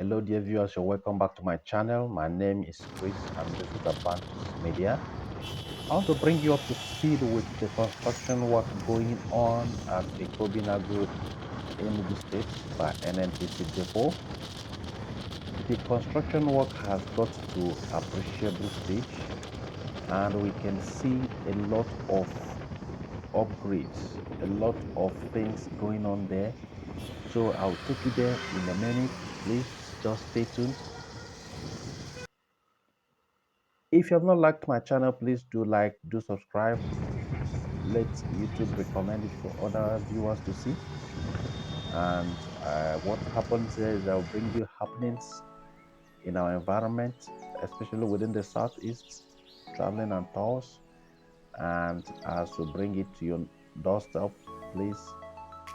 Hello dear viewers, you're welcome back to my channel. My name is Chris and this is Advantage Media. I want to bring you up to speed with the construction work going on at Eke-Obinagu, Enugu State by NNPC Depot. The construction work has got to appreciable stage and we can see a lot of upgrades, a lot of things going on there. So I'll take you there in a minute. Please just stay tuned. If you have not liked my channel, please do like, do subscribe. Let YouTube recommend it for other viewers to see. And what happens here is I'll bring you happenings in our environment, especially within the southeast, traveling and tours. And as we bring it to your doorstep, please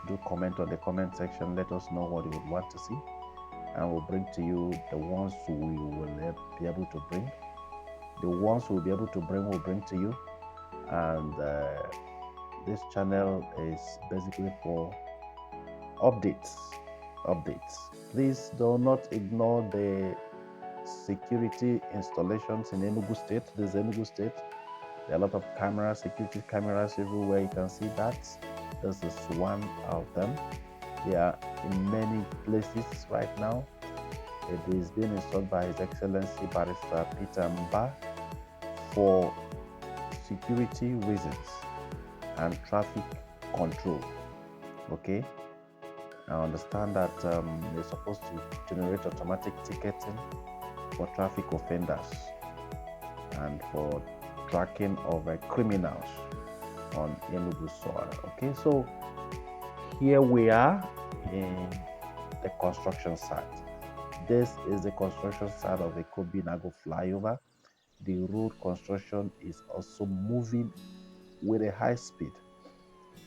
do comment on the comment section. Let us know what you would want to see, and we'll bring to you the ones we will be able to bring. The ones we'll be able to bring, we'll bring to you. And this channel is basically for updates. Please do not ignore the security installations in Enugu State. This is Enugu State. There are a lot of cameras, security cameras everywhere. You can see that. This is one of them. They are in many places right now. It is being installed by His Excellency Barrister Peter Mba for security reasons and traffic control. Okay, I understand that they're supposed to generate automatic ticketing for traffic offenders and for tracking of criminals on Enugu soil. Okay, so here we are in the construction site. This is the construction site of the Eke-Obinagu flyover. The road construction is also moving with a high speed.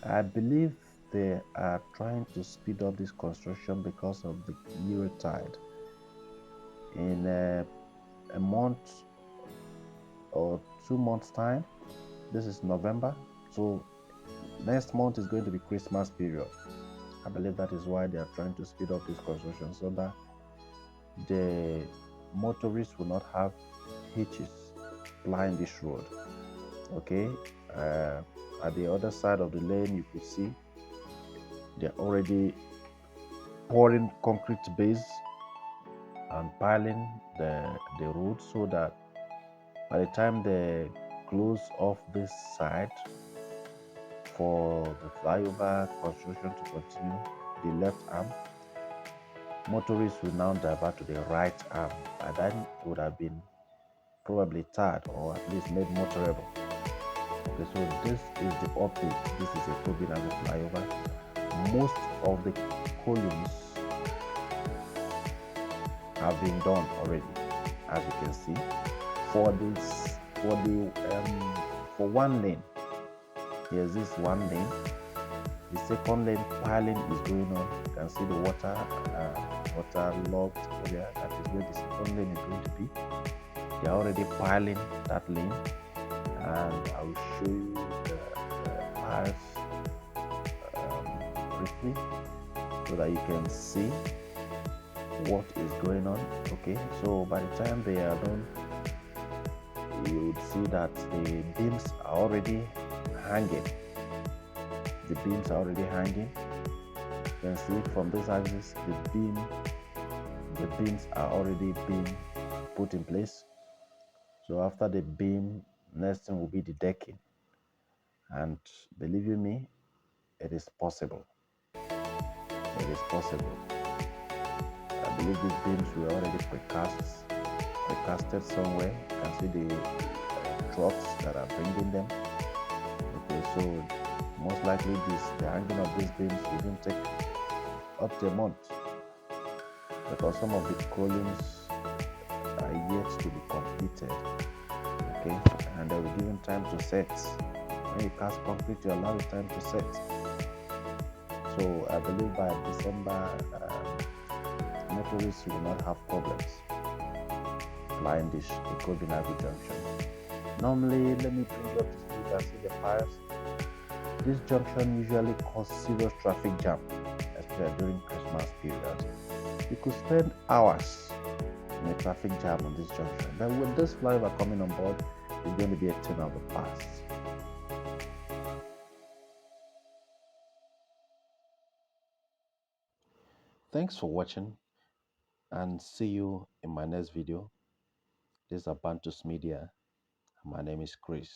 I believe they are trying to speed up this construction because of the Eurotide. In a month or 2 months time, this is November, so next month is going to be Christmas period. I believe that is why they are trying to speed up this construction so that the motorists will not have hitches plying this road. Okay, at the other side of the lane you could see they're already pouring concrete base and piling the road so that by the time they close off this side for the flyover construction to continue, the left arm, motorists will now divert to the right arm, and then it would have been probably tarred or at least made motorable. Okay, so this is the update. This is a Eke-Obinagu flyover. Most of the columns have been done already, as you can see. For this, for one lane, here's this one lane. The second lane piling is going on. You can see the waterlogged area. That is where the second lane is going to be. They are already piling that lane, and I will show you the piles briefly so that you can see what is going on. Okay, so by the time they are done, you would see that the beams are already hanging. The beams are already hanging. You can see from this axis, the beams are already being put in place. So after the beam, next thing will be the decking. And believe you me, it is possible. It is possible. I believe these beams were already precasted somewhere. You can see the trucks that are bringing them. Okay, so most likely the hanging of these beams will even take up to a month because some of the columns are yet to be completed. Okay, and they will give them time to set. When you cast concrete, you allow it time to set. So I believe by December, motorists will not have problems flying this Eke-Obinagu junction. Normally, let me bring you up to speed. You can see the fires. This junction usually causes serious traffic jam, especially during Christmas period. You could spend hours in a traffic jam on this junction. But with this flyover coming on board, it's going to be a thing of the past. Thanks for watching and see you in my next video. This is Abantus Media. My name is Chris.